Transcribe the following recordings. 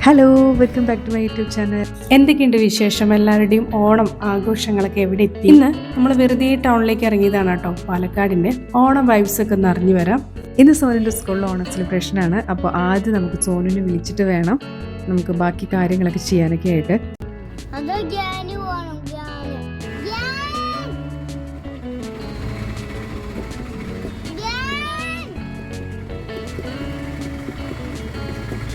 Hello, welcome back to my YouTube channel. എന്തൊക്കെയുണ്ട് വിശേഷം? എല്ലാവരുടെയും ഓണം ആഘോഷങ്ങളൊക്കെ എവിടെ എത്തി? ഇന്ന് നമ്മൾ വെറുതെ ടൗണിലേക്ക് ഇറങ്ങിയതാണ് കേട്ടോ. പാലക്കാടിൻ്റെ ഓണം വൈബ്സ് ഒക്കെ ഒന്ന് അറിഞ്ഞു വരാം. ഇന്ന് സോനുവിൻ്റെ സ്കൂളിൽ ഓണം സെലിബ്രേഷൻ ആണ്. അപ്പോൾ ആദ്യം നമുക്ക് സോനുവിനെ വിളിച്ചിട്ട് വേണം നമുക്ക് ബാക്കി കാര്യങ്ങളൊക്കെ ചെയ്യാനൊക്കെ ആയിട്ട്.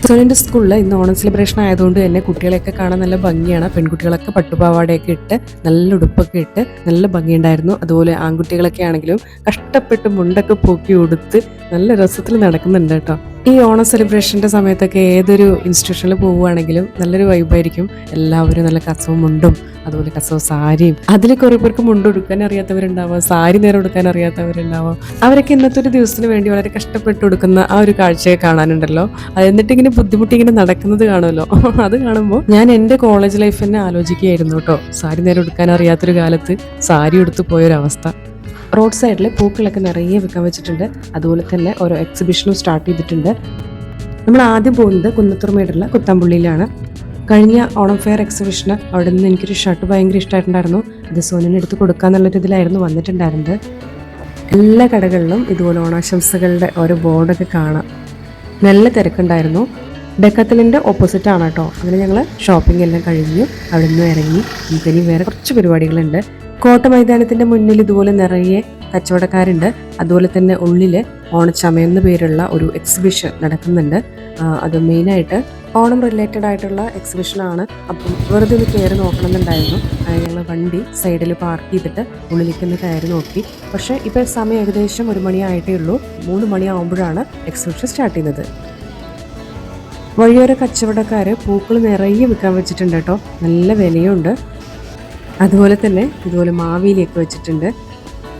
സോനുവിൻ്റെ സ്കൂളിൽ ഇന്ന് ഓണം സെലിബ്രേഷൻ ആയതുകൊണ്ട് തന്നെ കുട്ടികളെയൊക്കെ കാണാൻ നല്ല ഭംഗിയാണ്. പെൺകുട്ടികളൊക്കെ പട്ടുപാവാടയൊക്കെ ഇട്ട് നല്ല ഉടുപ്പൊക്കെ ഇട്ട് നല്ല ഭംഗിയുണ്ടായിരുന്നു. അതുപോലെ ആൺകുട്ടികളൊക്കെ ആണെങ്കിലും കഷ്ടപ്പെട്ട് മുണ്ടൊക്കെ പൊക്കി ഉടുത്ത് നല്ല രസത്തിൽ നടക്കുന്നുണ്ട് കേട്ടോ. ഈ ഓണം സെലിബ്രേഷൻ്റെ സമയത്തൊക്കെ ഏതൊരു ഇൻസ്റ്റിറ്റ്യൂഷനിൽ പോവുകയാണെങ്കിലും നല്ലൊരു വൈബായിരിക്കും. എല്ലാവരും നല്ല കസവും മുണ്ടും അതുപോലെ കസവ് സാരിയും. അതിൽ കുറേ പേർക്ക് മുണ്ട് ഉടുക്കാൻ അറിയാത്തവരുണ്ടാവുക, സാരി നേരെ ഉടുക്കാൻ അറിയാത്തവരുണ്ടാവുക. അവരൊക്കെ ഇന്നത്തെ ഒരു ദിവസത്തിന് വേണ്ടി വളരെ കഷ്ടപ്പെട്ട് ഉടുക്കുന്ന ആ ഒരു കാഴ്ചയെ കാണാനുണ്ടല്ലോ. എന്നിട്ട് ഇങ്ങനെ ബുദ്ധിമുട്ടി ഇങ്ങനെ നടക്കുന്നത് കാണുമല്ലോ. അത് കാണുമ്പോൾ ഞാൻ എൻ്റെ കോളേജ് ലൈഫ് തന്നെ ആലോചിക്കുകയായിരുന്നു കേട്ടോ. സാരി നേരെ ഉടുക്കാൻ അറിയാത്തൊരു കാലത്ത് സാരി ഉടുത്ത് പോയൊരവസ്ഥ. റോഡ് സൈഡിൽ പൂക്കളൊക്കെ നിറയെ വെക്കാൻ വെച്ചിട്ടുണ്ട്. അതുപോലെ തന്നെ ഓരോ എക്സിബിഷനും സ്റ്റാർട്ട് ചെയ്തിട്ടുണ്ട്. നമ്മൾ ആദ്യം പോകുന്നത് കുന്നത്തുറമേടുള്ള കുത്താമ്പുള്ളിയിലാണ്. കഴിഞ്ഞ ഓണം ഫെയർ എക്സിബിഷന് അവിടെ നിന്ന് എനിക്കൊരു ഷർട്ട് ഭയങ്കര ഇഷ്ടമായിട്ടുണ്ടായിരുന്നു. അത് സോനുവിന് എടുത്ത് കൊടുക്കാന്നുള്ളൊരു ഇതിലായിരുന്നു വന്നിട്ടുണ്ടായിരുന്നത്. എല്ലാ കടകളിലും ഇതുപോലെ ഓണാശംസകളുടെ ഓരോ ബോർഡൊക്കെ കാണാം. നല്ല തിരക്കുണ്ടായിരുന്നു. ഡെക്കാത്തലിൻ്റെ ഓപ്പോസിറ്റ് ആണ് കേട്ടോ. അങ്ങനെ ഞങ്ങൾ ഷോപ്പിംഗ് എല്ലാം കഴിഞ്ഞു അവിടെ നിന്ന് ഇറങ്ങി. നമുക്കിനി വേറെ കുറച്ച് പരിപാടികളുണ്ട്. കോട്ട മൈതാനത്തിൻ്റെ മുന്നിൽ ഇതുപോലെ നിറയെ കച്ചവടക്കാരുണ്ട്. അതുപോലെ തന്നെ ഉള്ളിൽ ഓണച്ചമയം എന്ന പേരുള്ള ഒരു എക്സിബിഷൻ നടക്കുന്നുണ്ട്. അത് മെയിനായിട്ട് ഓണം റിലേറ്റഡ് ആയിട്ടുള്ള എക്സിബിഷനാണ്. അപ്പം വെറുതെ ഒന്ന് കയറി നോക്കണമെന്നുണ്ടായിരുന്നു. ഞങ്ങൾ വണ്ടി സൈഡിൽ പാർക്ക് ചെയ്തിട്ട് ഉള്ളിലേക്ക് ഒന്ന് കയറി നോക്കി. പക്ഷേ ഇപ്പോൾ സമയം ഏകദേശം 1 മണിയായിട്ടേ ഉള്ളൂ. 3 മണിയാവുമ്പോഴാണ് എക്സിബിഷൻ സ്റ്റാർട്ട് ചെയ്യുന്നത്. വഴിയോര കച്ചവടക്കാർ പൂക്കൾ നിറയെ വിൽക്കാൻ വെച്ചിട്ടുണ്ട് കേട്ടോ. നല്ല വിലയുണ്ട്. അതുപോലെ തന്നെ ഇതുപോലെ മാവേലിയൊക്കെ വെച്ചിട്ടുണ്ട്.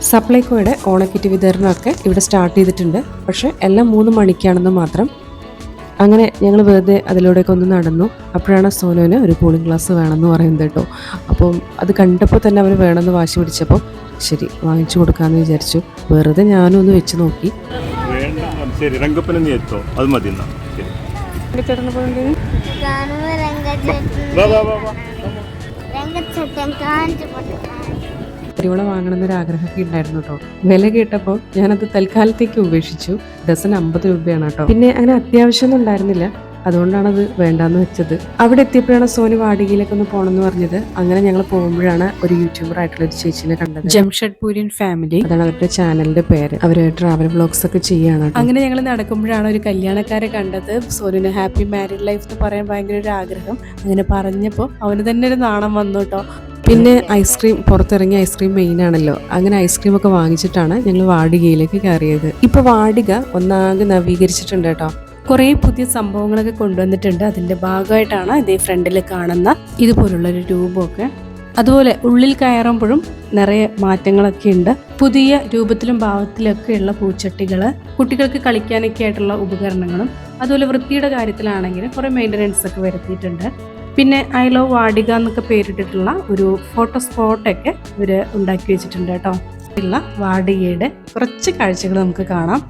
സപ്ലൈകോയുടെ ഓണക്കിറ്റ് വിതരണമൊക്കെ ഇവിടെ സ്റ്റാർട്ട് ചെയ്തിട്ടുണ്ട്. പക്ഷേ എല്ലാം 3 മണിക്കാണെന്ന് മാത്രം. അങ്ങനെ ഞങ്ങൾ വെറുതെ അതിലൂടെയൊക്കെ ഒന്ന് നടന്നു. അപ്പോഴാണ് സോനുവിന് ഒരു കൂളിംഗ് ഗ്ലാസ് വേണമെന്ന് പറയുന്നത് കേട്ടോ. അപ്പം അത് കണ്ടപ്പോൾ തന്നെ അവർ വേണമെന്ന് വാശി പിടിച്ചപ്പോൾ ശരി വാങ്ങിച്ചു കൊടുക്കാമെന്ന് വിചാരിച്ചു. വെറുതെ ഞാനും ഒന്ന് വെച്ച് നോക്കി. ിവളെ വാങ്ങണമെന്നൊരു ആഗ്രഹമൊക്കെ ഉണ്ടായിരുന്നു കേട്ടോ. വില കേട്ടപ്പോൾ ഞാനത് തൽക്കാലത്തേക്ക് ഉപേക്ഷിച്ചു. ഡസൻ 50 രൂപയാണ് കേട്ടോ. പിന്നെ അങ്ങനെ അത്യാവശ്യമൊന്നും ഉണ്ടായിരുന്നില്ല, അതുകൊണ്ടാണത് വേണ്ടാന്ന് വെച്ചത്. അവിടെ എത്തിയപ്പോഴാണ് സോനു വാടികയിലേക്ക് ഒന്ന് പോകണമെന്ന് പറഞ്ഞത്. അങ്ങനെ ഞങ്ങൾ പോകുമ്പോഴാണ് ഒരു യൂട്യൂബർ ആയിട്ടുള്ള ഒരു ചേച്ചിനെ കണ്ടത്. ജംഷഡ്പൂരിയൻ ഫാമിലി, അതാണ് അവരുടെ ചാനലിന്റെ പേര്. അവര് ട്രാവൽ വ്ളോഗ്സ് ഒക്കെ ചെയ്യാണ്. അങ്ങനെ ഞങ്ങൾ നടക്കുമ്പോഴാണ് ഒരു കല്യാണക്കാരെ കണ്ടത്. സോനുവിന് ഹാപ്പി മാരീഡ് ലൈഫ് എന്ന് പറയാൻ ഭയങ്കര ഒരു ആഗ്രഹം. അങ്ങനെ പറഞ്ഞപ്പോൾ അവന് തന്നെ ഒരു നാണം വന്നു കേട്ടോ. പിന്നെ ഐസ്ക്രീം, പുറത്തിറങ്ങിയ ഐസ്ക്രീം മെയിൻ ആണല്ലോ. അങ്ങനെ ഐസ്ക്രീം ഒക്കെ വാങ്ങിച്ചിട്ടാണ് ഞങ്ങൾ വാടികയിലേക്ക് കയറിയത്. ഇപ്പൊ വാടിക ഒന്നാകെ നവീകരിച്ചിട്ടുണ്ട് കേട്ടോ. കുറേ പുതിയ സംഭവങ്ങളൊക്കെ കൊണ്ടുവന്നിട്ടുണ്ട്. അതിന്റെ ഭാഗമായിട്ടാണ് ഇതേ ഫ്രണ്ടിൽ കാണുന്ന ഇതുപോലുള്ളൊരു രൂപമൊക്കെ. അതുപോലെ ഉള്ളിൽ കയറുമ്പോഴും നിറയെ മാറ്റങ്ങളൊക്കെ ഉണ്ട്. പുതിയ രൂപത്തിലും ഭാവത്തിലൊക്കെയുള്ള പൂച്ചട്ടികൾ, കുട്ടികൾക്ക് കളിക്കാനൊക്കെ ആയിട്ടുള്ള ഉപകരണങ്ങളും, അതുപോലെ വൃത്തിയുടെ കാര്യത്തിലാണെങ്കിൽ കുറേ മെയിൻ്റനൻസ് ഒക്കെ വരുത്തിയിട്ടുണ്ട്. പിന്നെ ഐ ലവ് വാടിക എന്നൊക്കെ പേരിട്ടിട്ടുള്ള ഒരു ഫോട്ടോ സ്പോട്ടൊക്കെ ഇവർ ഉണ്ടാക്കി വെച്ചിട്ടുണ്ട് കേട്ടോ. ഉള്ള വാടികയുടെ കുറച്ച് കാഴ്ചകൾ നമുക്ക് കാണാം.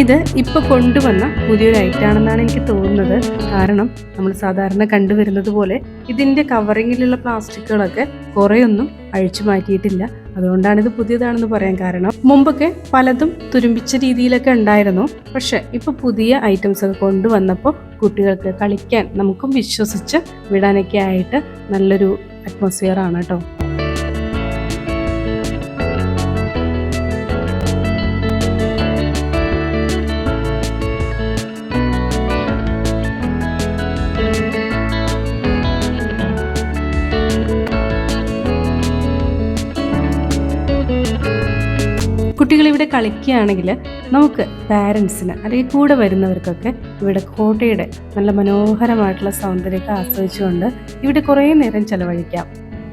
ഇത് ഇപ്പോൾ കൊണ്ടുവന്ന പുതിയൊരു ഐറ്റാണെന്നാണ് എനിക്ക് തോന്നുന്നത്. കാരണം നമ്മൾ സാധാരണ കണ്ടുവരുന്നത് പോലെ ഇതിൻ്റെ കവറിങ്ങിലുള്ള പ്ലാസ്റ്റിക്കുകളൊക്കെ കുറേയൊന്നും അഴിച്ചു മാറ്റിയിട്ടില്ല. അതുകൊണ്ടാണ് ഇത് പുതിയതാണെന്ന് പറയാൻ കാരണം. മുമ്പൊക്കെ പലതും തുരുമ്പിച്ച രീതിയിലൊക്കെ ഉണ്ടായിരുന്നു. പക്ഷെ ഇപ്പോൾ പുതിയ ഐറ്റംസ് ഒക്കെ കൊണ്ടുവന്നപ്പോൾ കുട്ടികൾക്ക് കളിക്കാൻ നമുക്കും വിശ്വസിച്ച് വിടാനൊക്കെ ആയിട്ട് നല്ലൊരു അറ്റ്മോസ്ഫിയർ ആണ് കേട്ടോ. കുട്ടികൾ ഇവിടെ കളിക്കുകയാണെങ്കിൽ നമുക്ക് പാരൻസിന് അല്ലെങ്കിൽ കൂടെ വരുന്നവർക്കൊക്കെ ഇവിടെ കോട്ടയുടെ നല്ല മനോഹരമായിട്ടുള്ള സൗന്ദര്യമൊക്കെ ആസ്വദിച്ചുകൊണ്ട് ഇവിടെ കുറേ നേരം ചെലവഴിക്കാം.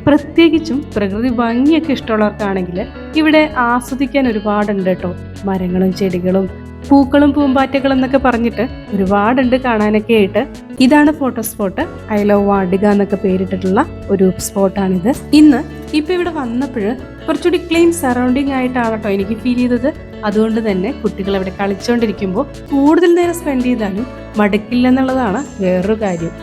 പ്രത്യേകിച്ചും പ്രകൃതി ഭംഗിയൊക്കെ ഇഷ്ടമുള്ളവർക്കാണെങ്കിൽ ഇവിടെ ആസ്വദിക്കാൻ ഒരുപാടുണ്ട് കേട്ടോ. മരങ്ങളും ചെടികളും പൂക്കളും പൂമ്പാറ്റകളും എന്നൊക്കെ പറഞ്ഞിട്ട് ഒരുപാടുണ്ട് കാണാനൊക്കെ ആയിട്ട്. ഇതാണ് ഫോട്ടോ സ്പോട്ട്. ഐ ലവ് വാടിക എന്നൊക്കെ പേരിട്ടിട്ടുള്ള ഒരു സ്പോട്ടാണിത്. ഇപ്പൊ ഇവിടെ വന്നപ്പോൾ കുറച്ചുകൂടി ക്ലീൻ സറൗണ്ടിങ് ആയിട്ടാണ് കേട്ടോ എനിക്ക് ഫീൽ ചെയ്തത്. അതുകൊണ്ട് തന്നെ കുട്ടികൾ ഇവിടെ കളിച്ചുകൊണ്ടിരിക്കുമ്പോൾ കൂടുതൽ നേരം സ്പെൻഡ് ചെയ്താലും മടുക്കില്ലെന്നുള്ളതാണ് വേറൊരു കാര്യം.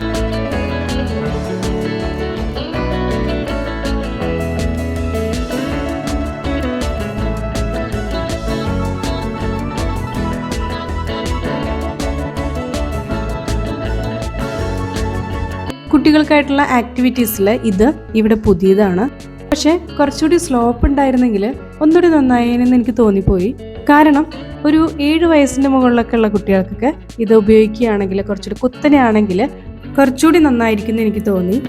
കുട്ടികൾക്കായിട്ടുള്ള ആക്ടിവിറ്റീസിൽ ഇത് ഇവിടെ പുതിയതാണ്. പക്ഷെ കുറച്ചുകൂടി സ്ലോപ്പ് ഉണ്ടായിരുന്നെങ്കിൽ ഒന്നുകൂടി നന്നായേനെന്ന് എനിക്ക് തോന്നിപ്പോയി. കാരണം ഒരു 7 വയസ്സിന്റെ മുകളിലൊക്കെ ഉള്ള കുട്ടികൾക്കൊക്കെ ഇത് ഉപയോഗിക്കുകയാണെങ്കിൽ കുറച്ചുകൂടി കുത്തനെയാണെങ്കിൽ കുറച്ചുകൂടി നന്നായിരിക്കും എന്ന് എനിക്ക് തോന്നി.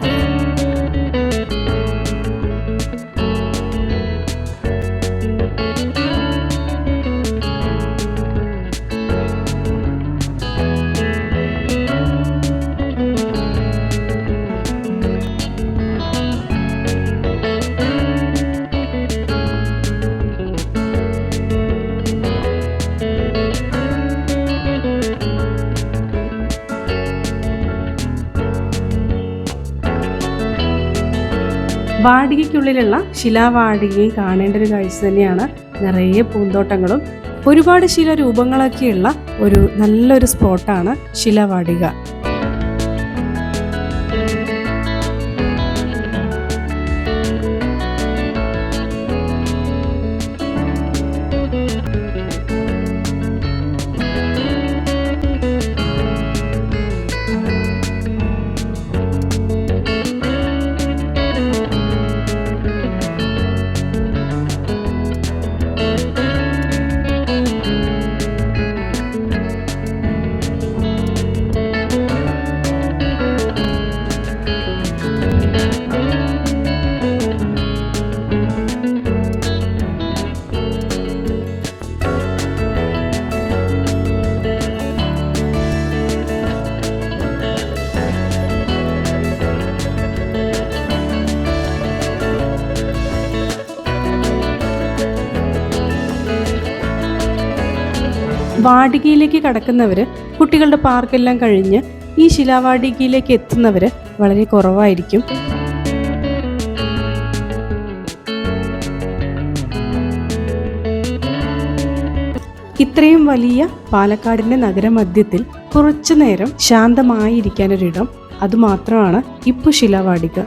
വാടികയ്ക്കുള്ളിലുള്ള ശിലാവാടികയും കാണേണ്ട ഒരു കാഴ്ച തന്നെയാണ്. നിറയെ പൂന്തോട്ടങ്ങളും ഒരുപാട് ശിലാരൂപങ്ങളൊക്കെയുള്ള ഒരു നല്ലൊരു സ്പോട്ടാണ് ശിലാവാടിക. വാടികയിലേക്ക് കടക്കുന്നവര്, കുട്ടികളുടെ പാർക്കെല്ലാം കഴിഞ്ഞ് ഈ ശിലാവാടികയിലേക്ക് എത്തുന്നവര് വളരെ കുറവായിരിക്കും. ഇത്രയും വലിയ പാലക്കാടിന്റെ നഗരമധ്യത്തിൽ കുറച്ചു നേരം ശാന്തമായിരിക്കാനൊരിടം, അതുമാത്രമാണ് ഇപ്പു ശിലാവാടിക.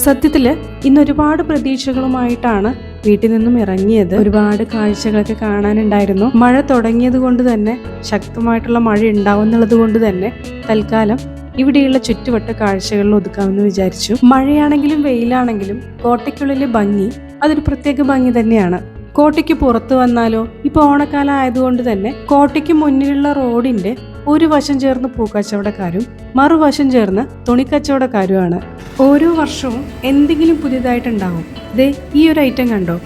സത്യത്തില് ഇന്ന് ഒരുപാട് പ്രതീക്ഷകളുമായിട്ടാണ് വീട്ടിൽ നിന്നും ഇറങ്ങിയത്. ഒരുപാട് കാഴ്ചകളൊക്കെ കാണാനുണ്ടായിരുന്നു. മഴ തുടങ്ങിയത് കൊണ്ട് തന്നെ, ശക്തമായിട്ടുള്ള മഴ ഉണ്ടാവുന്നുള്ളത് കൊണ്ട് തന്നെ തൽക്കാലം ഇവിടെയുള്ള ചുറ്റുവട്ട കാഴ്ചകളിൽ ഒതുക്കാമെന്ന് വിചാരിച്ചു. മഴയാണെങ്കിലും വെയിലാണെങ്കിലും കോട്ടയ്ക്കുള്ളിലെ ഭംഗി അതൊരു പ്രത്യേക ഭംഗി തന്നെയാണ്. കോട്ടയ്ക്ക് പുറത്തു വന്നാലോ, ഇപ്പൊ ഓണക്കാലം ആയതുകൊണ്ട് തന്നെ കോട്ടയ്ക്ക് മുന്നിലുള്ള റോഡിന്റെ ഒരു വശം ചേർന്ന് പൂക്കച്ചവടക്കാരും മറുവശം ചേർന്ന് തുണിക്കച്ചവടക്കാരുമാണ്. ഓരോ വർഷവും എന്തെങ്കിലും പുതിയതായിട്ടുണ്ടാവും. ദേ ഈ ഒരു ഐറ്റം കണ്ടോ,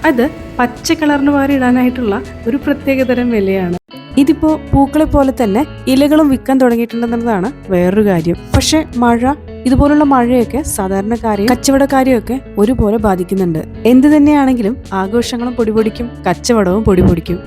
അത് പച്ച കളറിന് വാരിടാനായിട്ടുള്ള ഒരു പ്രത്യേകതരം വിലയാണ്. ഇതിപ്പോ പൂക്കളെ പോലെ തന്നെ ഇലകളും വിൽക്കാൻ തുടങ്ങിയിട്ടുണ്ടെന്നതാണ് വേറൊരു കാര്യം. പക്ഷെ മഴ, ഇതുപോലുള്ള മഴയൊക്കെ സാധാരണക്കാരെയും കച്ചവടക്കാരെയും ഒക്കെ ഒരുപോലെ ബാധിക്കുന്നുണ്ട്. എന്ത് തന്നെയാണെങ്കിലും ആഘോഷങ്ങളും പൊടിപൊടിക്കും, കച്ചവടവും പൊടിപൊടിക്കും.